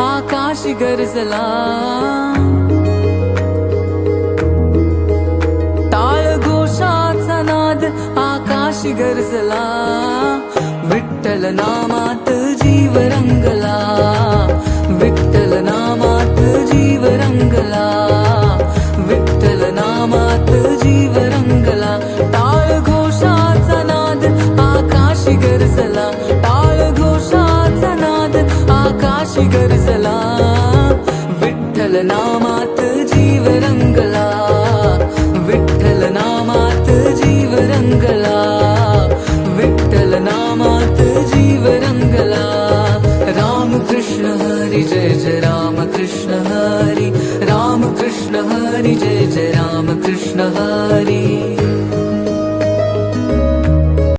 आकाशी गरजला, टाळ घोषाचा नाद आकाशी गरजला, विठ्ठल नामात जीव रंगला, विठ्ठल नामात जीव रंगला, विठ्ठल नामात जीव रंगला, टाळ घोषाचा नाद आकाशी गरजला, टाळ घोषाचा नाद आकाशी गरजला, विठ्ठल नामात जीव रंगला, विठ्ठल नामात जीव रंगला, विठ्ठल नामात जीव रंगला. राम कृष्ण हरी जय जय राम कृष्ण हरी, राम कृष्ण हरी जय जय राम कृष्ण हरी.